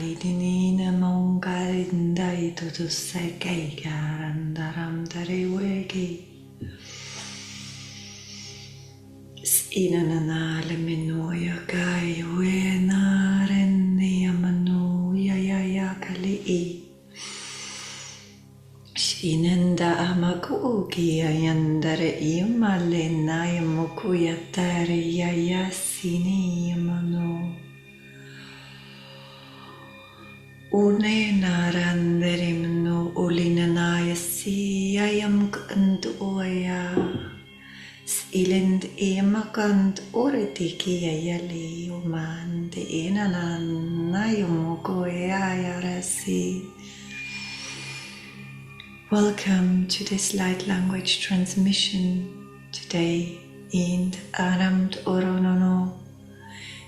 dinina mongalindai to seke garandaram dare wegi. Inanale menoya kai wenaren yamanu ya kali. Inenda amaku ki ayandare imalena yamuku yatare yasini yamanu. Une narandere mno ulinanaya si ayam kandoya. Ilend emakant oretiki ayali uman de enanana yomoko ayarasi. Welcome to this light language transmission today in Aramt Oronono.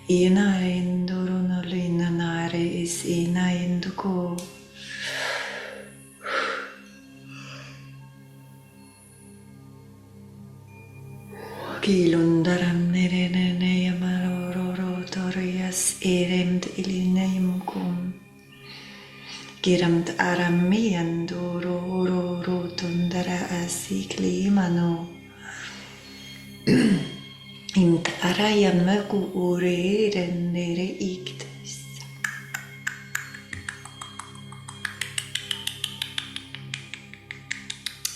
Inarind Oronolinanare is Inainduko. Kilundaram nerene yamaroro torias eremt ilinaymukum. Giramt aramiandoro oro tundara asiklimano. Imt arayamaku urerendere iktis.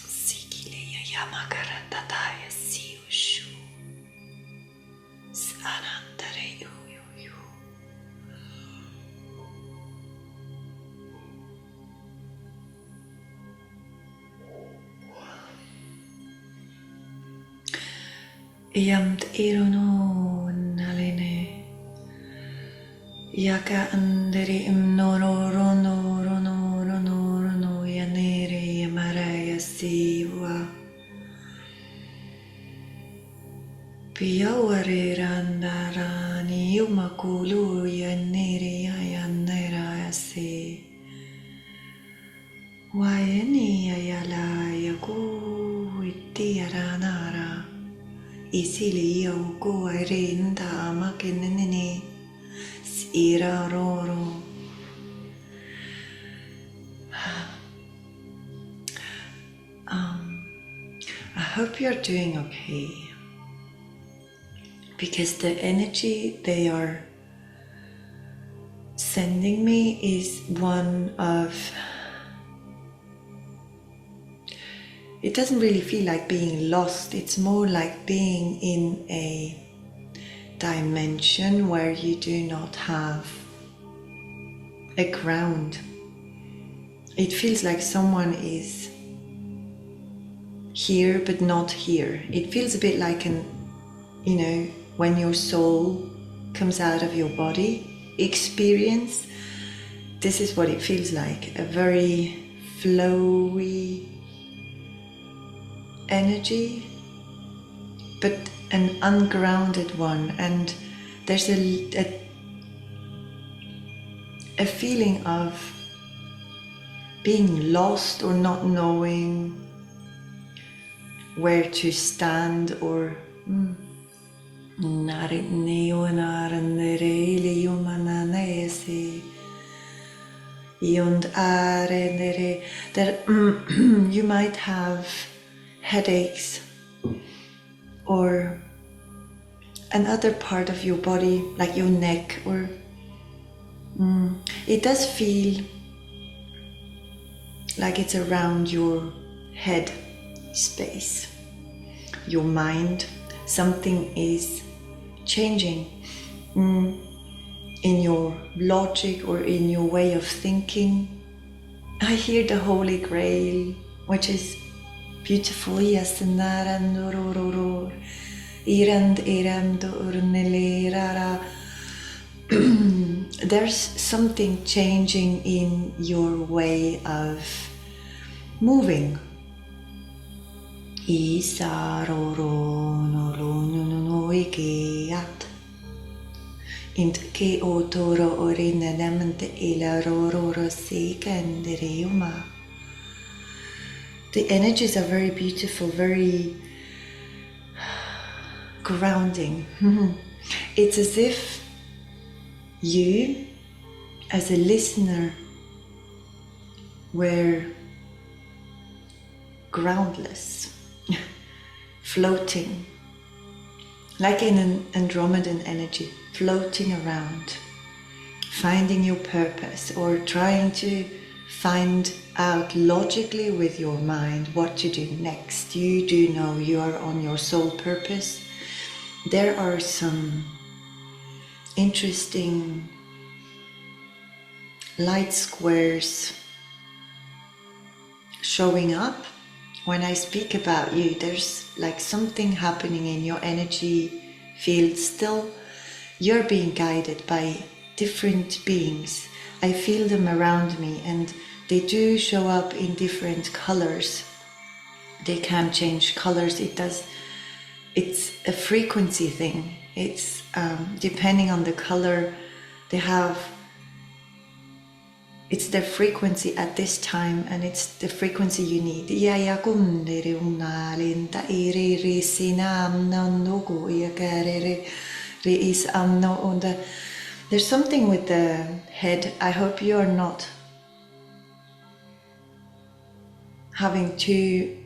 Sikileya yamakarantataya siushu. Sanandare yu. Yamt irono naline yaka andere imnororono yanere yamaraya siwa piyaware randarani yumakulu yanere yanera se wayani ayala yaku itiyaranara. Isili yauko arenda amakenene sira roro. I hope you're doing okay, because the energy they are sending me is one of, it doesn't really feel like being lost, it's more like being in a dimension where you do not have a ground. It feels like someone is here but not here. It feels a bit like when your soul comes out of your body experience. This is what it feels like, a very flowy energy, but an ungrounded one, and there's a feeling of being lost or not knowing where to stand or that you might have headaches or another part of your body, like your neck, or it does feel like it's around your head space, your mind. Something is changing in your logic or in your way of thinking. I hear the Holy Grail, which is beautiful. Yes, there's something changing in your way of moving. The energies are very beautiful, very grounding. It's as if you as a listener, we're groundless, floating, like in an Andromedan energy, floating around, finding your purpose, or trying to find out logically with your mind what to do next. You do know you are on your soul purpose. There are some interesting light squares showing up. When I speak about you, there's like something happening in your energy field still. You're being guided by different beings. I feel them around me, and they do show up in different colors. They can change colors. It's a frequency thing. It's depending on the color they have. It's their frequency at this time, and it's the frequency you need. There's something with the head. I hope you are not having too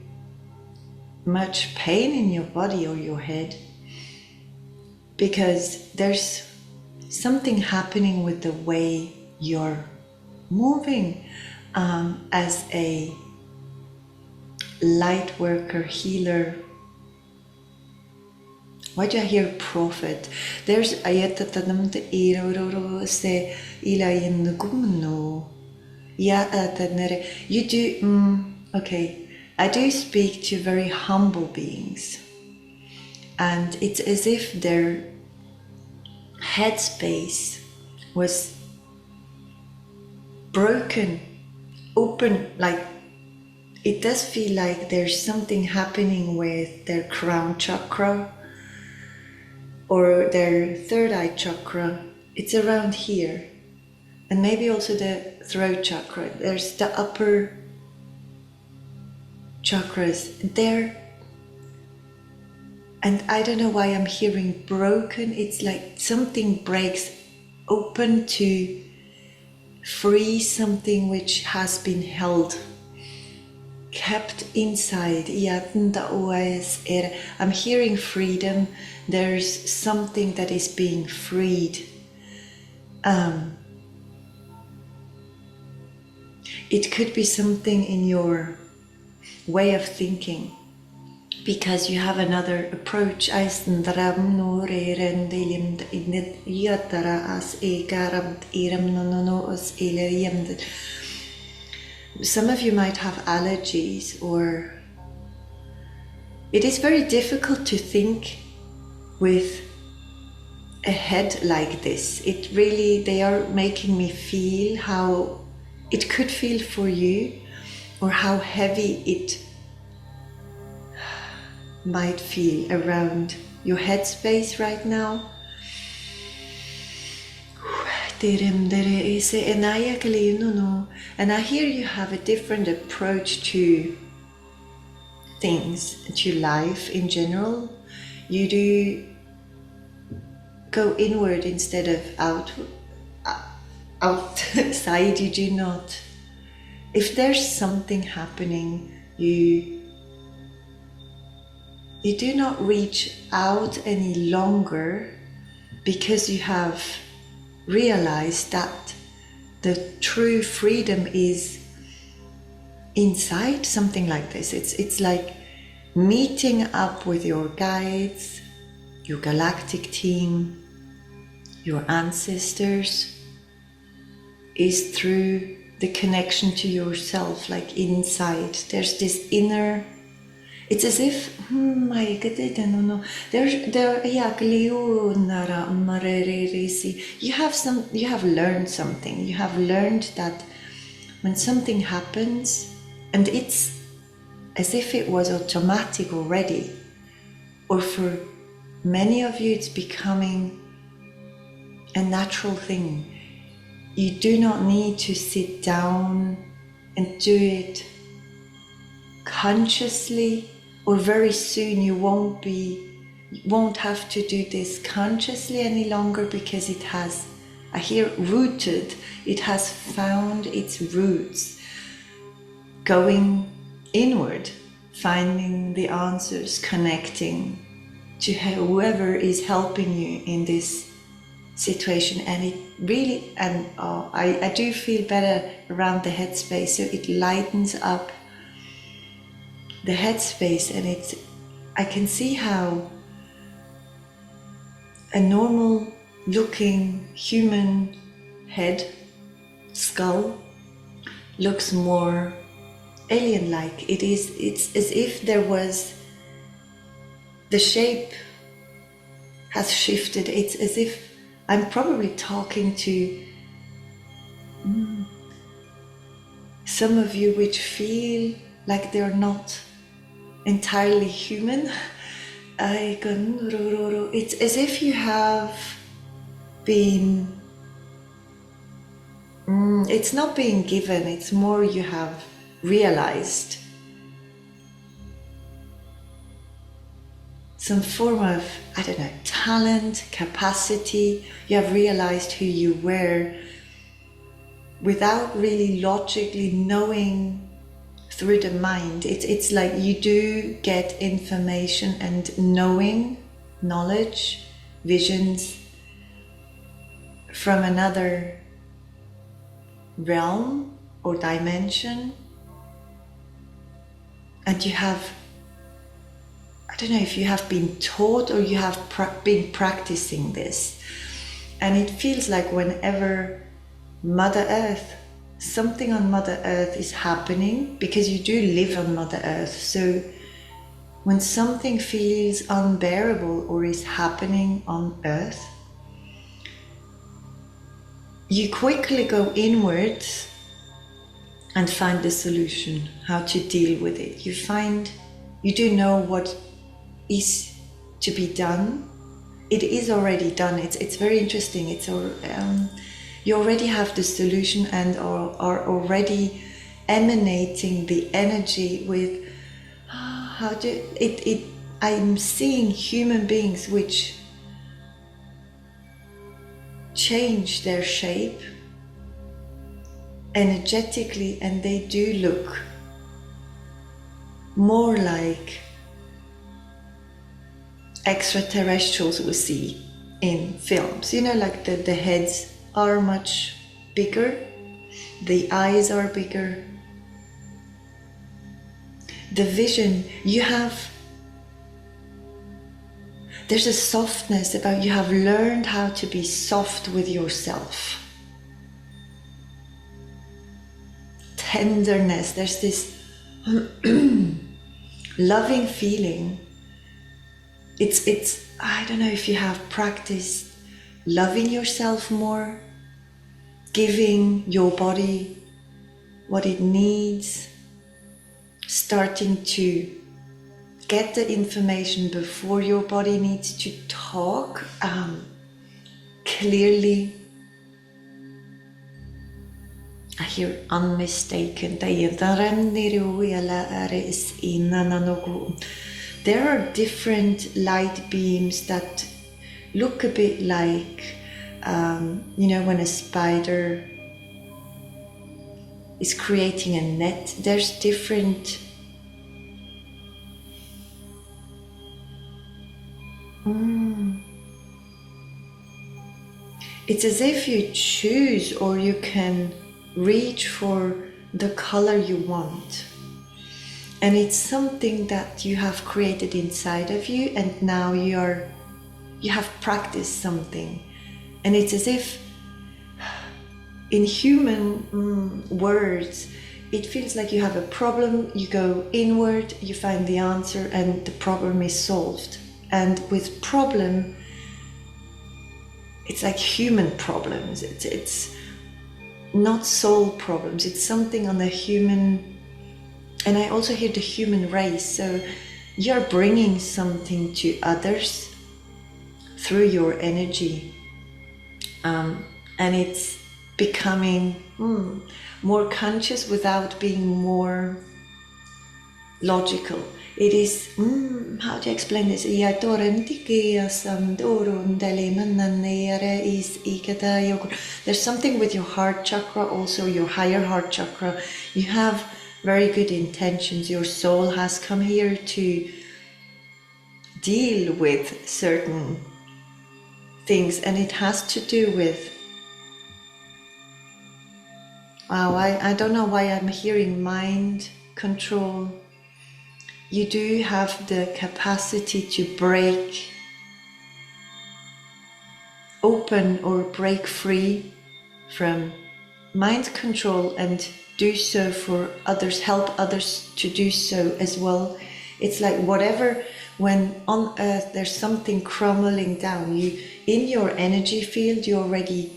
much pain in your body or your head, because there's something happening with the way you're moving as a light worker, healer. Why do I hear prophet? There's you do okay. I do speak to very humble beings, and it's as if their headspace was broken, open, like it does feel like there's something happening with their crown chakra or their third eye chakra. It's around here, and maybe also the throat chakra. There's the upper chakras there, and I don't know why I'm hearing broken. It's like something breaks open to free something which has been held, kept inside. I'm hearing freedom. There's something that is being freed. It could be something in your way of thinking, because you have another approach. Some of you might have allergies, or it is very difficult to think with a head like this. It really, they are making me feel how it could feel for you, or how heavy it might feel around your headspace right now. And I hear you have a different approach to things, to life in general. You do go inward instead of outside. You do not. If there's something happening, you do not reach out any longer, because you have realized that the true freedom is inside. Something like this. It's like meeting up with your guides, your galactic team, your ancestors, is through the connection to yourself, like inside. There's this inner, it's as if, you have learned something. You have learned that when something happens, and it's as if it was automatic already, or for many of you it's becoming a natural thing. You do not need to sit down and do it consciously, or very soon you won't have to do this consciously any longer, because it has I hear rooted. It has found its roots, going inward, finding the answers, connecting to whoever is helping you in this situation. And it really, and I do feel better around the headspace, so it lightens up the headspace, and I can see how a normal looking human head, skull, looks more alien-like. It's as if there was, the shape has shifted. It's as if I'm probably talking to some of you which feel like they're not entirely human. It's as if you have been, it's not being given, it's more you have realized some form of, I don't know, talent, capacity. You have realized who you were without really logically knowing through the mind. It's like you do get information and knowledge, visions from another realm or dimension, and you have, I don't know if you have been taught or you have been practicing this, and it feels like whenever Mother Earth, something on Mother Earth is happening, because you do live on Mother Earth, so when something feels unbearable or is happening on Earth, you quickly go inwards and find the solution, how to deal with it. You do know what is to be done. It is already done. It's very interesting. You already have the solution and are already emanating the energy with I'm seeing human beings which change their shape energetically, and they do look more like extraterrestrials we see in films. You know, like the heads are much bigger, the eyes are bigger, the vision you have, there's a softness about, you have learned how to be soft with yourself. Tenderness, there's this loving feeling. It's I don't know if you have practiced loving yourself more, giving your body what it needs, starting to get the information before your body needs to talk clearly. I hear unmistaken. There are different light beams that look a bit like, when a spider is creating a net, there's different It's as if you choose, or you can reach for the color you want. And it's something that you have created inside of you, and now you have practiced something. And it's as if in human words, it feels like you have a problem, you go inward, you find the answer, and the problem is solved. And with problem, it's like human problems. It's not soul problems. It's something on the human, and I also hear the human race. So you're bringing something to others through your energy, and it's becoming more conscious without being more logical. It is, how do you explain this? There's something with your heart chakra, also your higher heart chakra. You have very good intentions. Your soul has come here to deal with certain things, and it has to do with, wow, I don't know why I'm hearing mind control. You do have the capacity to break open or break free from mind control and do so for others, help others to do so as well. It's like whatever, when on earth there's something crumbling down, you in your energy field, you already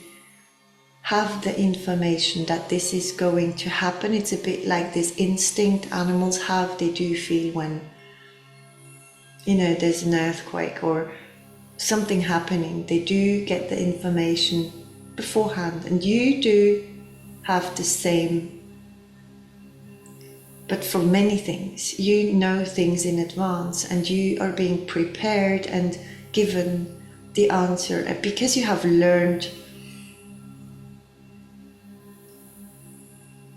have the information that this is going to happen. It's a bit like this instinct animals have. They do feel when, you know, there's an earthquake or something happening. They do get the information beforehand, and you do have the same. But for many things, you know things in advance, and you are being prepared and given the answer because you have learned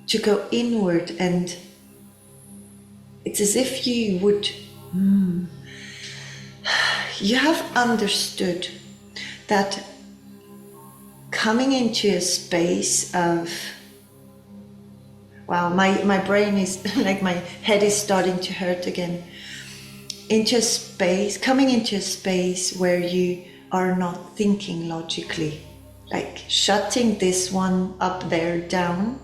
to go inward, and it's as if you would, you have understood that coming into a space of, wow, my brain is like, my head is starting to hurt again. Coming into a space where you are not thinking logically, like shutting this one up there down,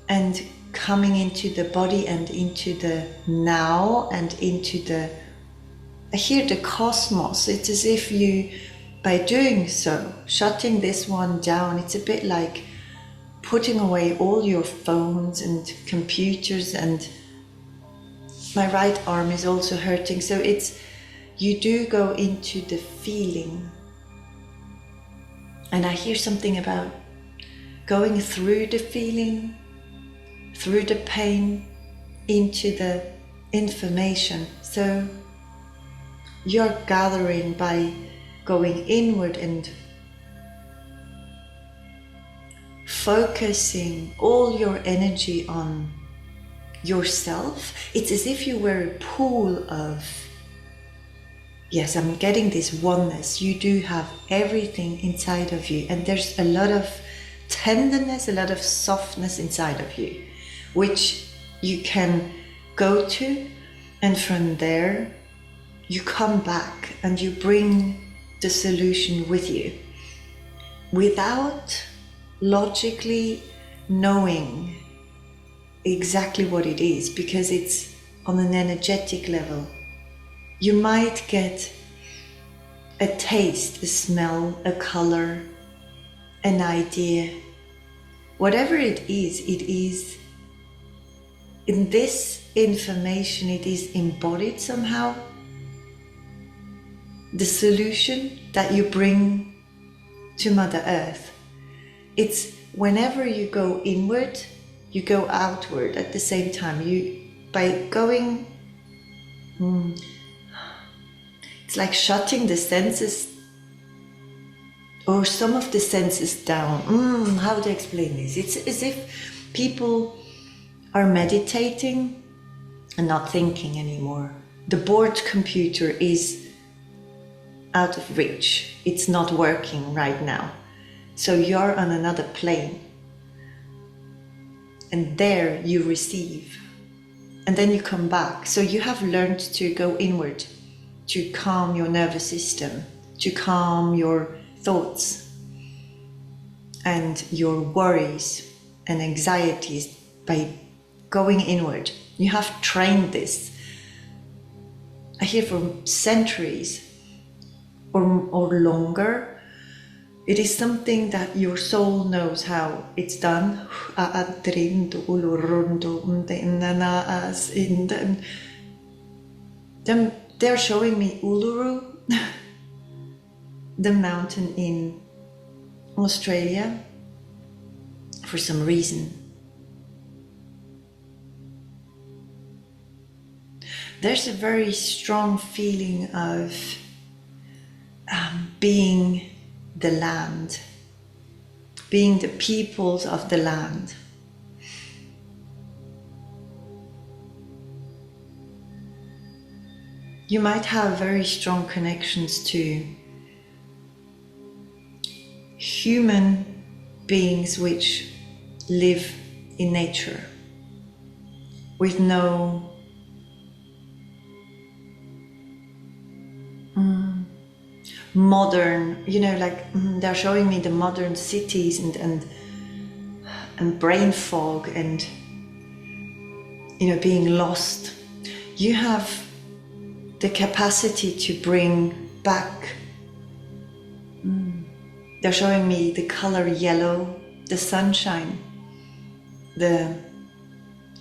and coming into the body and into the now and into the, I hear the cosmos. It's as if you, by doing so, shutting this one down, it's a bit like putting away all your phones and computers, and my right arm is also hurting. So it's, you do go into the feeling. And I hear something about going through the feeling, through the pain, into the information. So you're gathering by going inward and focusing all your energy on yourself. It's as if you were a pool of, yes, I'm getting this oneness. You do have everything inside of you, and there's a lot of tenderness, a lot of softness inside of you, which you can go to, and from there you come back and you bring the solution with you without logically knowing exactly what it is, because it's on an energetic level. You might get a taste, a smell, a color, an idea. Whatever it is in this information, it is embodied somehow. The solution that you bring to Mother Earth. It's whenever you go inward, you go outward at the same time. By going, it's like shutting the senses, or some of the senses down. How to explain this? It's as if people are meditating and not thinking anymore. The board computer is out of reach. It's not working right now. So you're on another plane. And there you receive. And then you come back. So you have learned to go inward, to calm your nervous system, to calm your thoughts and your worries and anxieties by going inward. You have trained this. I hear for centuries or longer. It is something that your soul knows how it's done. They're showing me Uluru, the mountain in Australia, for some reason. there's a very strong feeling of being the land, being the peoples of the land. You might have very strong connections to human beings which live in nature with no modern, like they're showing me the modern cities and brain fog and being lost. You have the capacity to bring back, they're showing me the color yellow, the sunshine, the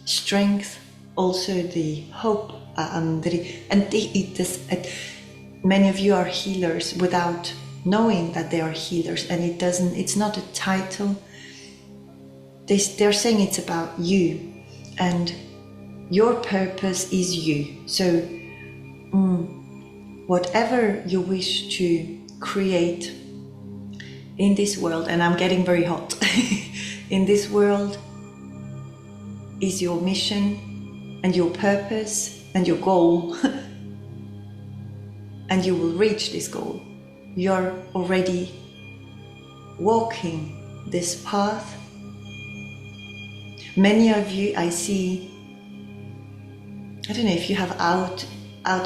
strength, also the hope, many of you are healers without knowing that they are healers, and it's not a title. They're saying it's about you, and your purpose is you. So whatever you wish to create in this world, and I'm getting very hot, in this world is your mission and your purpose and your goal. And you will reach this goal. You're already walking this path. Many of you, I see, I don't know if you have out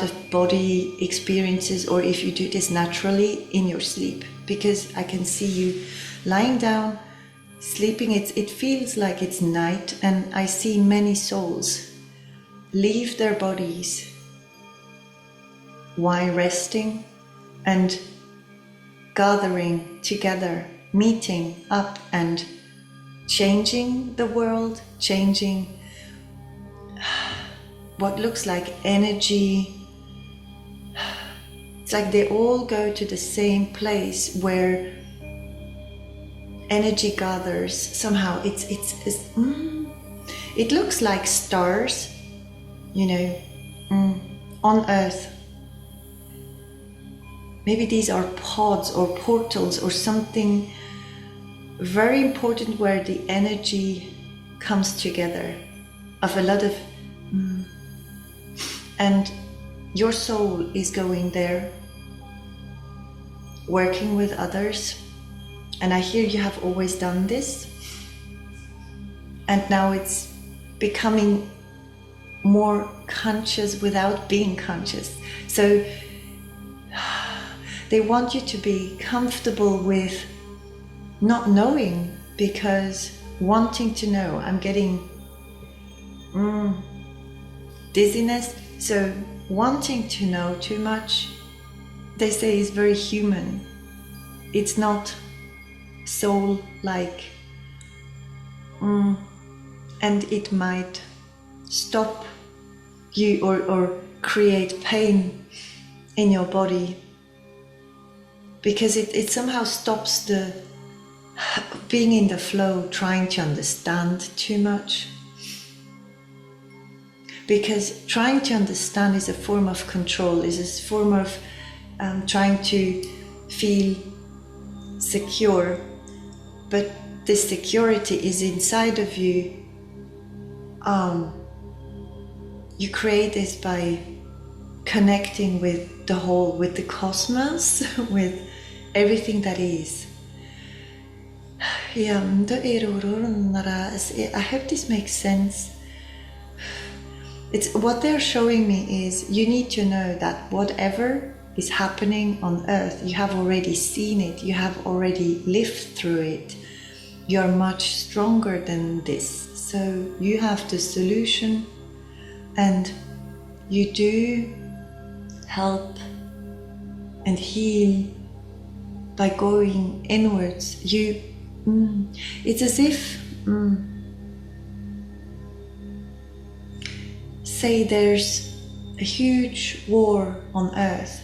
of body experiences or if you do this naturally in your sleep, because I can see you lying down, sleeping. It feels like it's night, and I see many souls leave their bodies while resting and gathering together, meeting up and changing the world, changing what looks like energy. It's like they all go to the same place where energy gathers. Somehow it looks like stars, on Earth. Maybe these are pods or portals or something very important where the energy comes together of a lot of and your soul is going there, working with others. And I hear you have always done this, and now it's becoming more conscious without being conscious. So they want you to be comfortable with not knowing, because wanting to know, I'm getting dizziness. So wanting to know too much, they say, is very human. It's not soul-like, and it might stop you or create pain in your body, because it somehow stops the being in the flow, trying to understand too much. Because trying to understand is a form of control, is a form of trying to feel secure. But this security is inside of you. You create this by connecting with the whole, with the cosmos, with everything that is. I hope this makes sense. It's what they're showing me is you need to know that whatever is happening on Earth, you have already seen it, you have already lived through it. You're much stronger than this. So you have the solution, and you do help and heal by going inwards. It's as if say there's a huge war on Earth,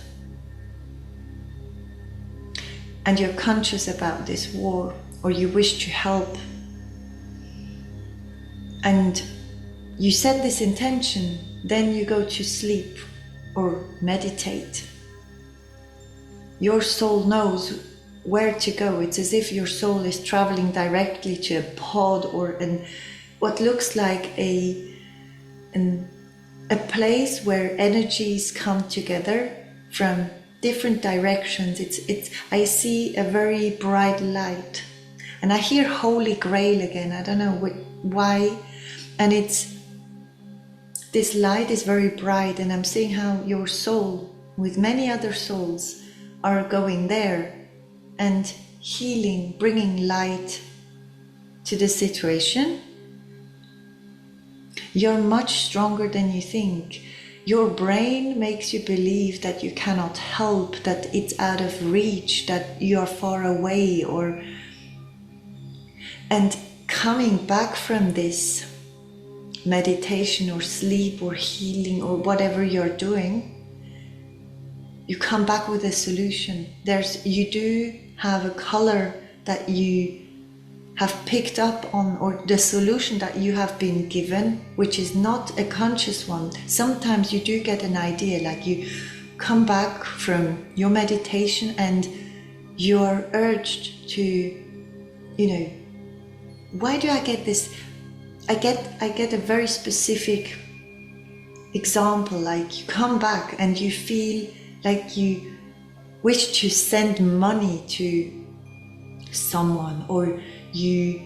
and you're conscious about this war, or you wish to help, and you set this intention, then you go to sleep or meditate. Your soul knows where to go. It's as if your soul is traveling directly to a pod or what looks like a place where energies come together from different directions. I see a very bright light, and I hear Holy Grail again. I don't know why, and this light is very bright, and I'm seeing how your soul with many other souls are going there and healing, bringing light to the situation. You're much stronger than you think. Your brain makes you believe that you cannot help, that it's out of reach, that you are far away, and coming back from this meditation or sleep or healing or whatever you're doing, you come back with a solution. You do have a color that you have picked up on, or the solution that you have been given, which is not a conscious one. Sometimes you do get an idea, like you come back from your meditation and you're urged to, why do I get this? I get a very specific example, like you come back and you feel like you wish to send money to someone, or you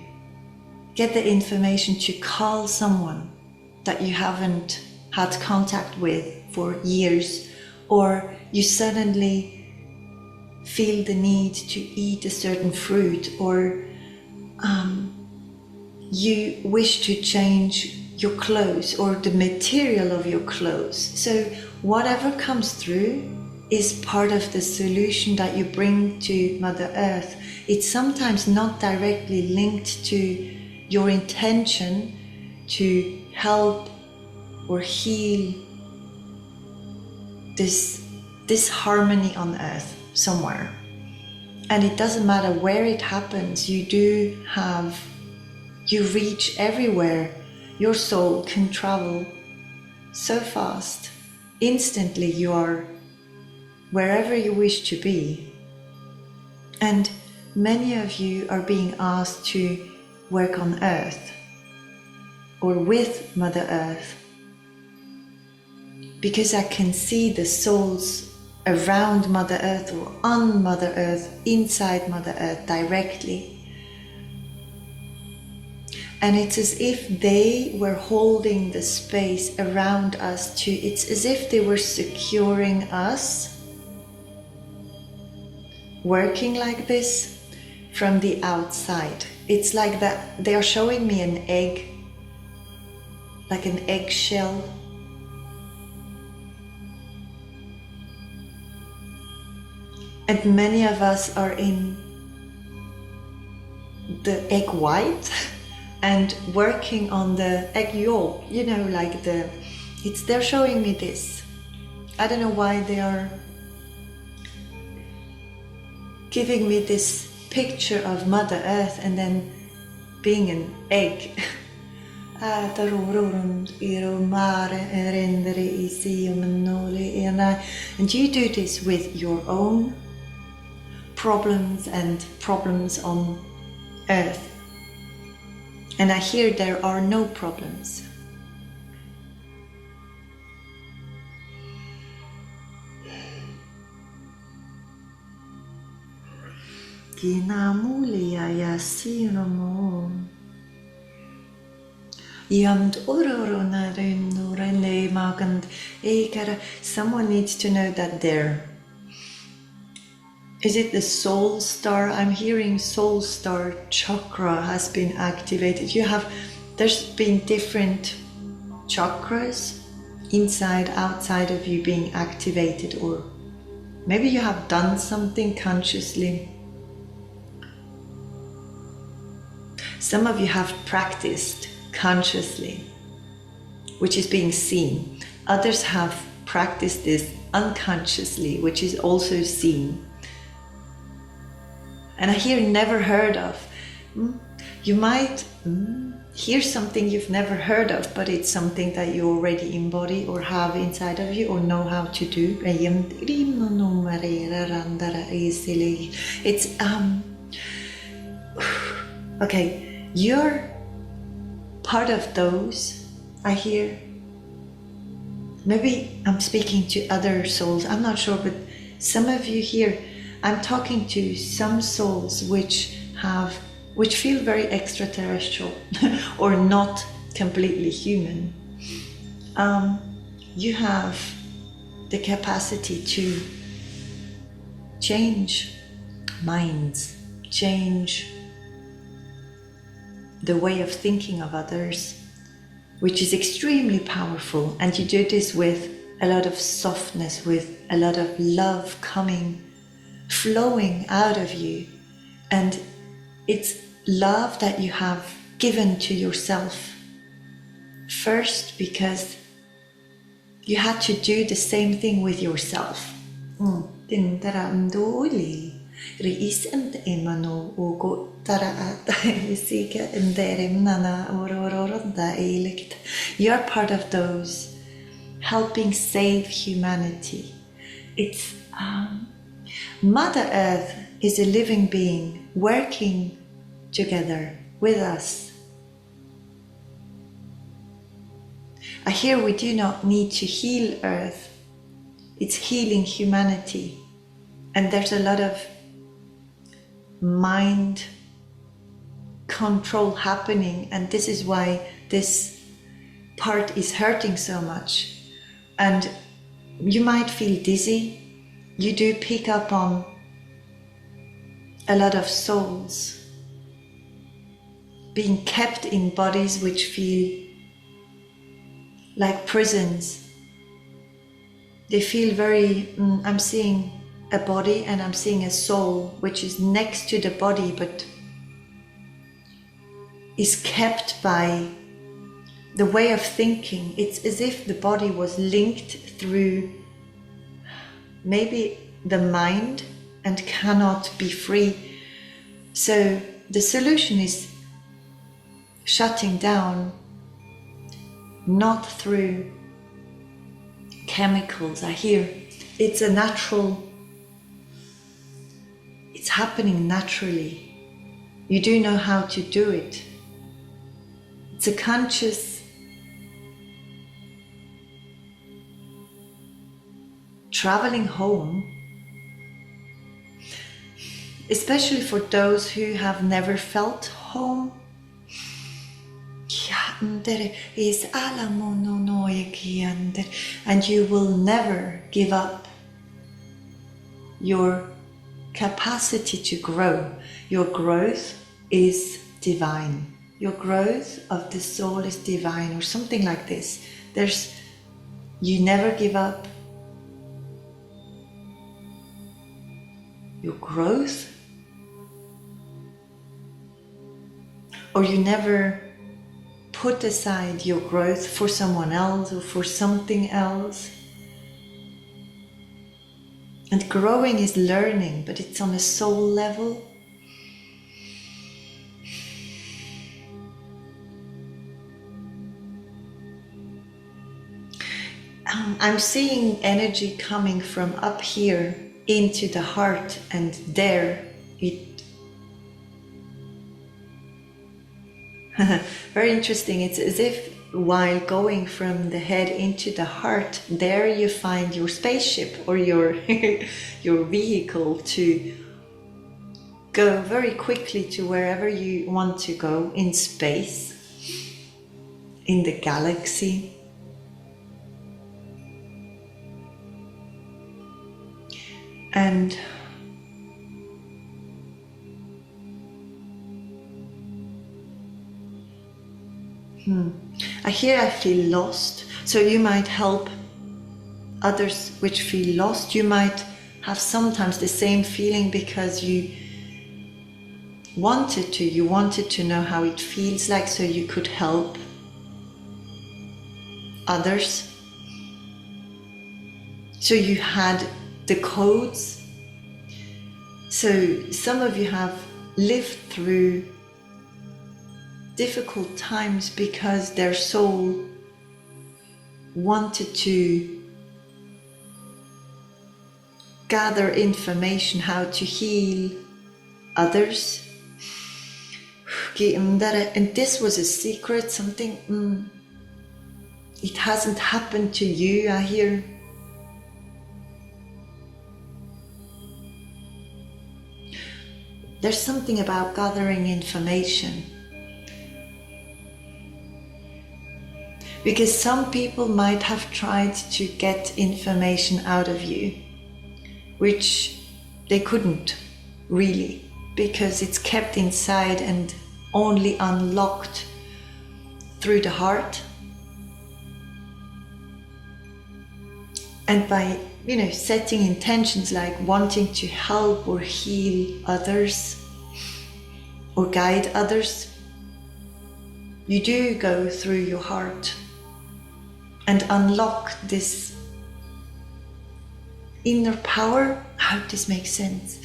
get the information to call someone that you haven't had contact with for years, or you suddenly feel the need to eat a certain fruit, or you wish to change your clothes or the material of your clothes. So whatever comes through is part of the solution that you bring to Mother Earth. It's sometimes not directly linked to your intention to help or heal this harmony on Earth somewhere. And it doesn't matter where it happens, you reach everywhere. Your soul can travel so fast. Instantly you are wherever you wish to be. And many of you are being asked to work on Earth or with Mother Earth, because I can see the souls around Mother Earth or on Mother Earth, inside Mother Earth directly. And it's as if they were holding the space around us too. It's as if they were securing us, working like this from the outside. It's like that they are showing me an egg, like an eggshell. And many of us are in the egg white and working on the egg yolk, like they're showing me this. I don't know why they are giving me this picture of Mother Earth and then being an egg. And you do this with your own problems and problems on Earth. And I hear there are no problems. Someone needs to know that is it the soul star? I'm hearing soul star chakra has been activated. There's been different chakras inside, outside of you being activated, or maybe you have done something consciously. Some of you have practiced consciously, which is being seen. Others have practiced this unconsciously, which is also seen. And I hear never heard of. You might hear something you've never heard of, but it's something that you already embody or have inside of you or know how to do. It's okay, you're part of those. I hear, maybe I'm speaking to other souls, I'm not sure, but some of you here, I'm talking to some souls which feel very extraterrestrial or not completely human. You have the capacity to change minds, change the way of thinking of others, which is extremely powerful. And you do this with a lot of softness, with a lot of love flowing out of you. And it's love that you have given to yourself first, because you had to do the same thing with yourself. You're part of those helping save humanity. It's Mother Earth is a living being working together with us. I hear we do not need to heal Earth. It's healing humanity. And there's a lot of mind control happening, and this is why this part is hurting so much. And you might feel dizzy. You do pick up on a lot of souls being kept in bodies which feel like prisons. They feel very, I'm seeing a body and I'm seeing a soul which is next to the body but is kept by the way of thinking. It's as if the body was linked through maybe the mind and cannot be free. So the solution is shutting down, not through chemicals. I hear it's a natural, it's happening naturally. You do know how to do it. It's a conscious traveling home, especially for those who have never felt home. And you will never give up your capacity to grow. Your growth is divine. Your growth of the soul is divine, or something like this. You never give up your growth, or you never put aside your growth for someone else or for something else. And growing is learning, but it's on a soul level. I'm seeing energy coming from up here into the heart, and there it very interesting. It's as if while going from the head into the heart, there you find your spaceship or your your vehicle to go very quickly to wherever you want to go in space, in the galaxy. And I feel lost. So you might help others which feel lost. You might have sometimes the same feeling because you wanted to know how it feels like, so you could help others. So you had the codes. So some of you have lived through difficult times because their soul wanted to gather information how to heal others. And this was a secret, something, it hasn't happened to you, I hear. There's something about gathering information. Because some people might have tried to get information out of you, which they couldn't really, because it's kept inside and only unlocked through the heart. And by, setting intentions like wanting to help or heal others or guide others, you do go through your heart and unlock this inner power. I hope this makes sense.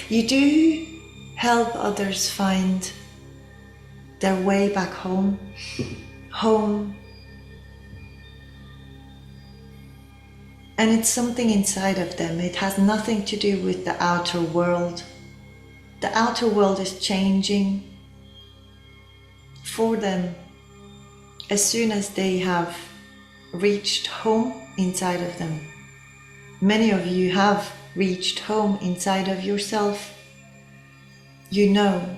You do help others find their way back home. And it's something inside of them. It has nothing to do with the outer world. The outer world is changing for them as soon as they have reached home inside of them. Many of you have reached home inside of yourself. You know,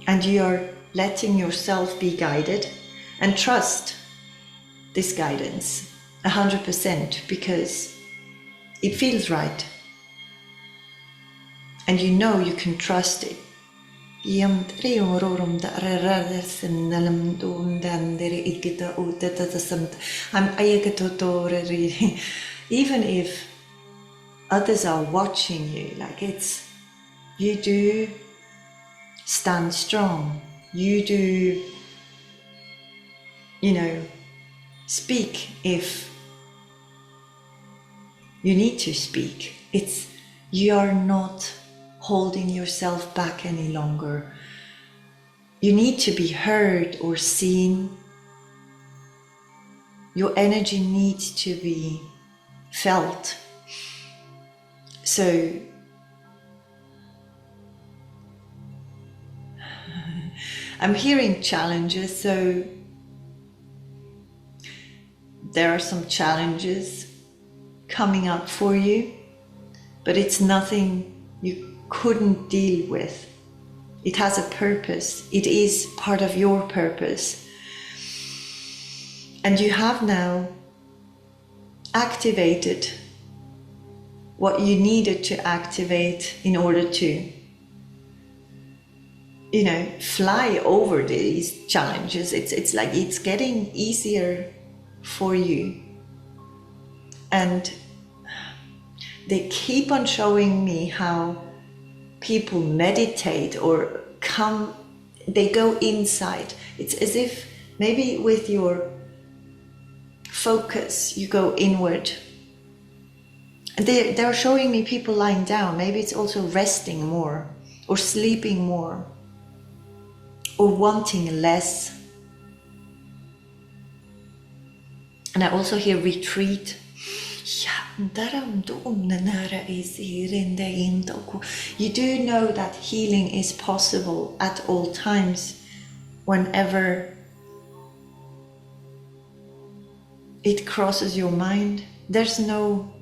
and you are letting yourself be guided, and trust this guidance 100% because it feels right. And you know you can trust it. Even if others are watching you, you do stand strong. You do, speak if you need to speak. You are not holding yourself back any longer. You need to be heard or seen. Your energy needs to be felt. So I'm hearing challenges, so there are some challenges coming up for you, but it's nothing you couldn't deal with. It has a purpose. It is part of your purpose. And you have now activated what you needed to activate in order to, fly over these challenges. It's like it's getting easier for you. And they keep on showing me how people meditate or they go inside. It's as if maybe with your focus you go inward. And they're showing me people lying down. Maybe it's also resting more or sleeping more or wanting less. And I also hear retreat. You do know that healing is possible at all times, whenever it crosses your mind. There's no...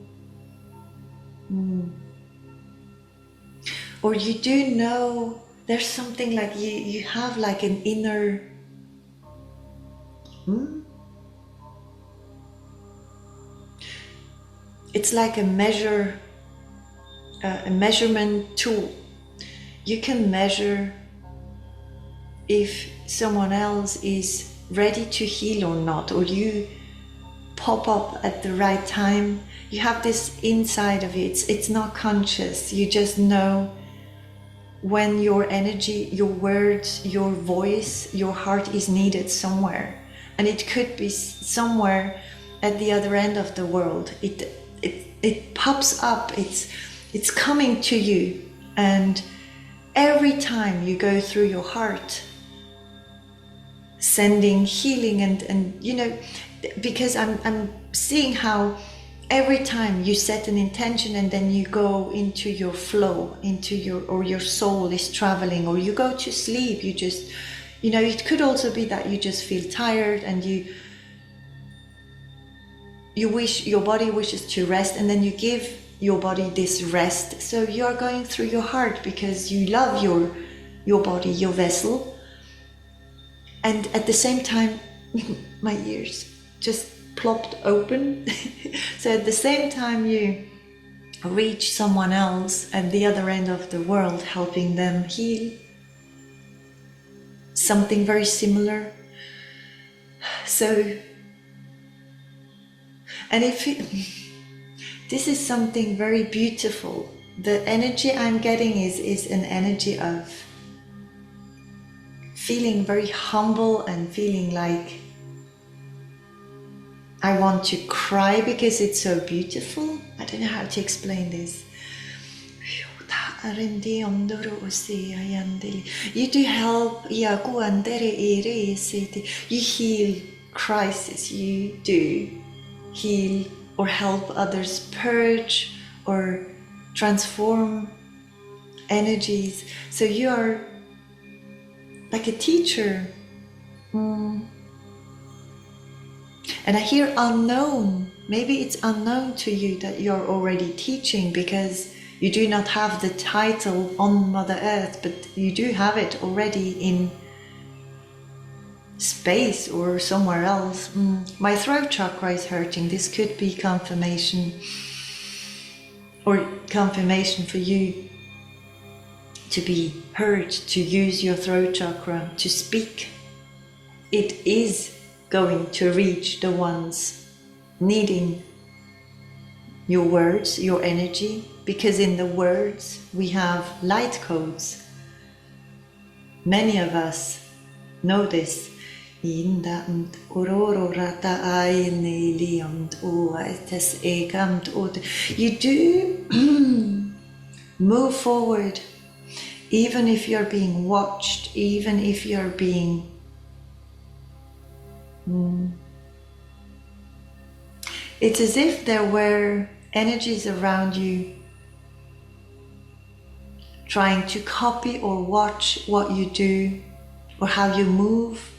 Or you do know there's something like you have like an inner... It's like a measurement tool. You can measure if someone else is ready to heal or not, or you pop up at the right time. You have this inside of it. It's not conscious. You just know when your energy, your words, your voice, your heart is needed somewhere. And it could be somewhere at the other end of the world. It pops up, it's coming to you, and every time you go through your heart, sending healing and you know, because I'm seeing how every time you set an intention and then you go into your flow, into your soul is traveling, or you go to sleep, you just, you know, it could also be that you just feel tired and you wish, your body wishes to rest, and then you give your body this rest. So you are going through your heart because you love your body, your vessel. And at the same time, my ears just plopped open. So at the same time you reach someone else at the other end of the world, helping them heal something very similar. So, and this is something very beautiful. The energy I'm getting is an energy of feeling very humble and feeling like I want to cry because it's so beautiful. I don't know how to explain this. You do help, you heal crisis, you do heal or help others purge or transform energies. So you are like a teacher. And I hear unknown. Maybe it's unknown to you that you're already teaching because you do not have the title on Mother Earth, but you do have it already in space or somewhere else. My throat chakra is hurting. This could be confirmation, or confirmation for you to be heard, to use your throat chakra, to speak. It is going to reach the ones needing your words, your energy, because in the words we have light codes. Many of us know this. You do move forward, even if you're being watched, even if you're being it's as if there were energies around you trying to copy or watch what you do or how you move,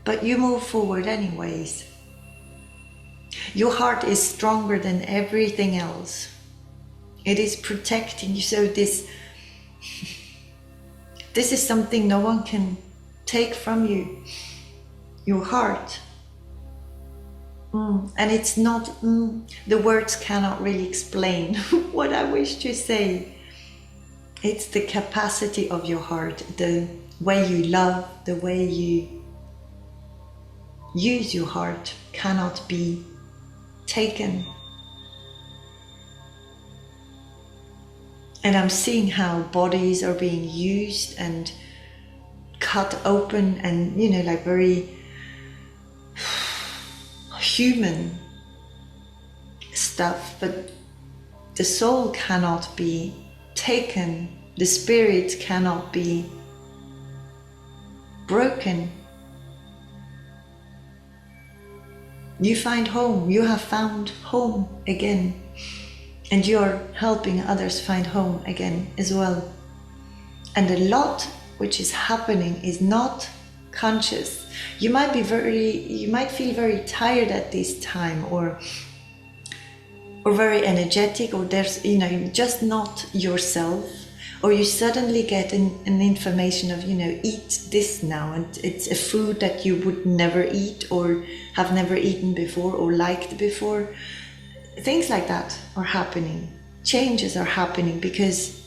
but you move forward anyways. Your heart is stronger than everything else. It is protecting you. So this is something no one can take from you, your heart. And it's not, the words cannot really explain what I wish to say. It's the capacity of your heart, the way you love, the way you use your heart cannot be taken. And I'm seeing how bodies are being used and cut open and, you know, like very human stuff, but the soul cannot be taken, the spirit cannot be broken. You find home, you have found home again, and you're helping others find home again as well. And a lot which is happening is not conscious. You might feel very tired at this time, or very energetic, or there's, you know, just not yourself, or you suddenly get an information of, you know, eat this now, and it's a food that you would never eat or have never eaten before or liked before. Things like that are happening. Changes are happening because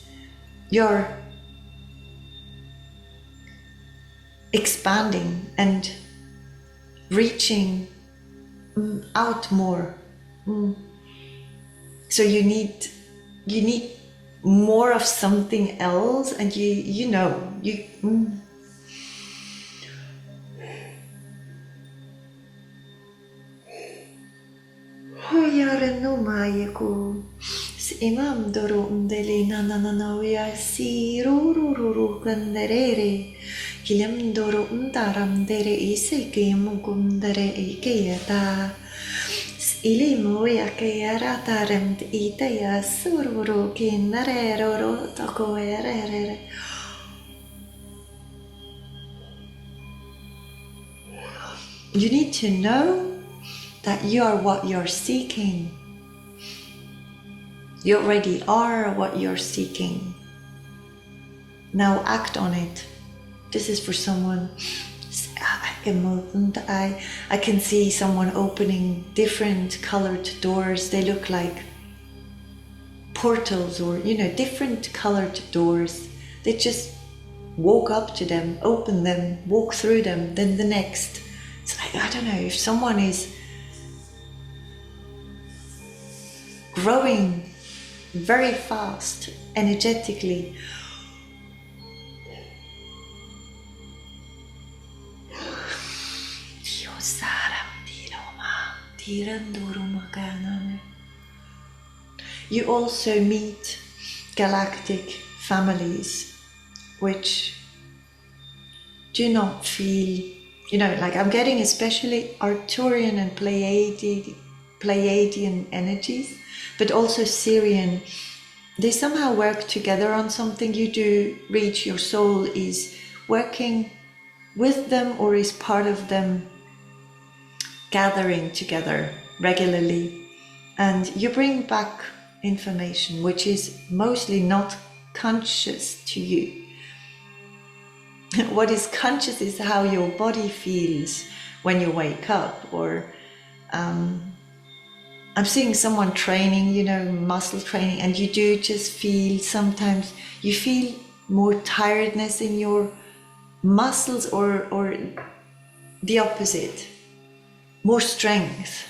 you're expanding and reaching out more. So you need more of something else, and you know. Imam doro umdele nanananoya si ruru kanderere Kilam doro umdaram dere ise kim gundere ikeyata Ilimoya kayara taremt itaya sururu kinarero tokoerere You need to know that you are what you're seeking. You already are what you're seeking. Now act on it. This is for someone. I can see someone opening different colored doors. They look like portals or, different colored doors. They just walk up to them, open them, walk through them, then the next. It's like, I don't know, if someone is growing very fast, energetically, you also meet galactic families which do not feel, like I'm getting especially Arcturian and Pleiadian energies, but also Syrian. They somehow work together on something. You do reach, your soul is working with them or is part of them, gathering together regularly, and you bring back information which is mostly not conscious to you. What is conscious is how your body feels when you wake up, or I'm seeing someone training, muscle training, and you do just feel, sometimes you feel more tiredness in your muscles, or the opposite, more strength,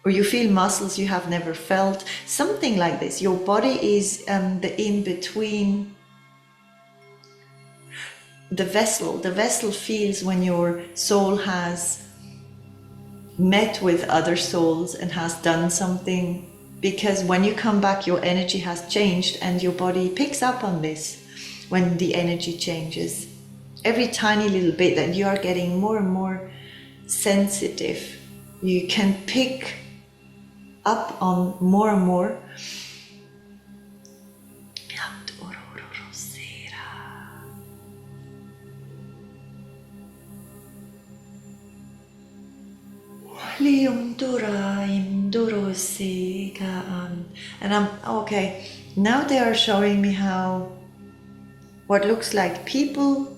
or you feel muscles you have never felt, something like this. Your body is the in-between, the vessel. The vessel feels when your soul has met with other souls and has done something, because when you come back your energy has changed, and your body picks up on this when the energy changes. Every tiny little bit that you are getting more and more sensitive, you can pick up on more and more. And I'm okay. Now they are showing me how what looks like people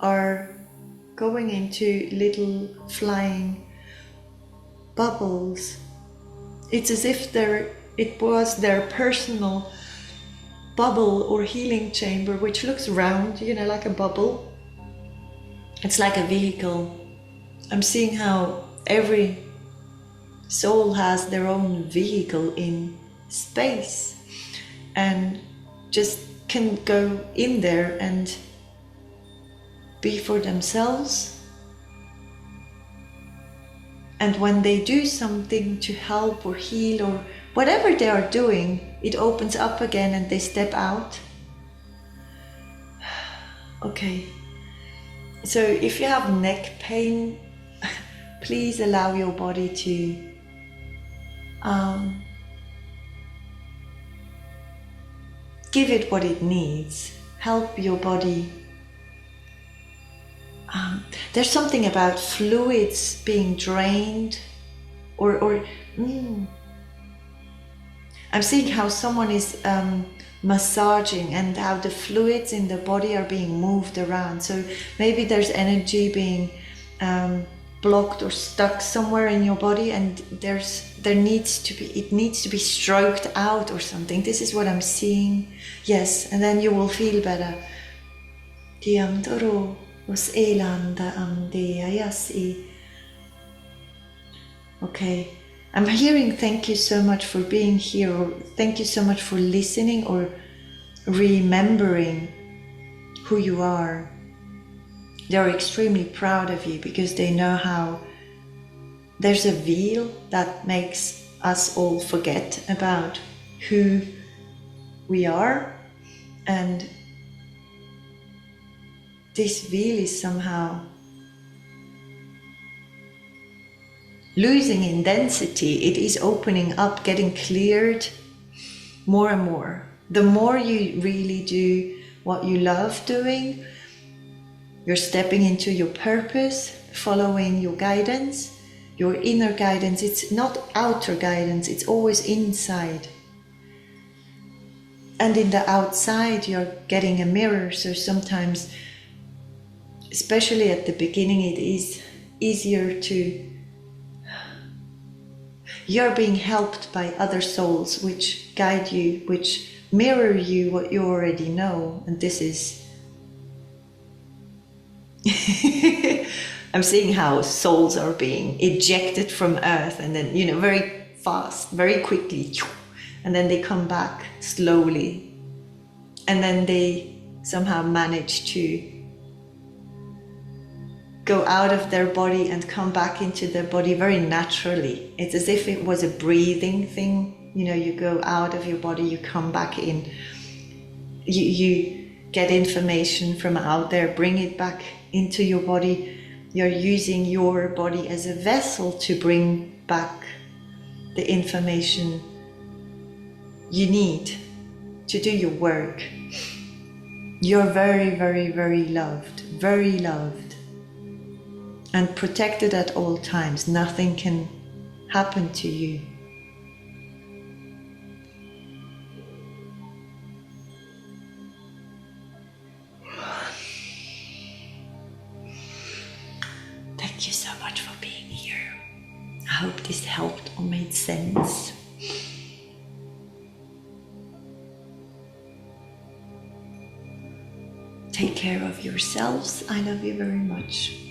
are going into little flying bubbles. It's as if it was their personal bubble or healing chamber, which looks round, like a bubble. It's like a vehicle. I'm seeing how every soul has their own vehicle in space and just can go in there and be for themselves. And when they do something to help or heal or whatever they are doing, it opens up again and they step out. Okay. So if you have neck pain, please allow your body to give it what it needs. Help your body. There's something about fluids being drained, or I'm seeing how someone is massaging and how the fluids in the body are being moved around. So maybe there's energy being blocked or stuck somewhere in your body, and it needs to be stroked out or something. This is what I'm seeing. Yes, and then you will feel better. Okay, I'm hearing thank you so much for being here, or thank you so much for listening or remembering who you are. They're extremely proud of you because they know how there's a veil that makes us all forget about who we are, and this wheel is somehow losing in density. It is opening up, getting cleared more and more. The more you really do what you love doing, you're stepping into your purpose, following your guidance, your inner guidance. It's not outer guidance, it's always inside. And in the outside, you're getting a mirror. So sometimes, especially at the beginning, it is easier to... You're being helped by other souls which guide you, which mirror you what you already know. And this is... I'm seeing how souls are being ejected from Earth, and then, very fast, very quickly, and then they come back slowly, and then they somehow manage to go out of their body and come back into their body very naturally. It's as if it was a breathing thing. You go out of your body, you come back in, you get information from out there, bring it back into your body. You're using your body as a vessel to bring back the information you need to do your work. You're very, very, very loved, and protected at all times. Nothing can happen to you. Thank you so much for being here. I hope this helped or made sense. Take care of yourselves. I love you very much.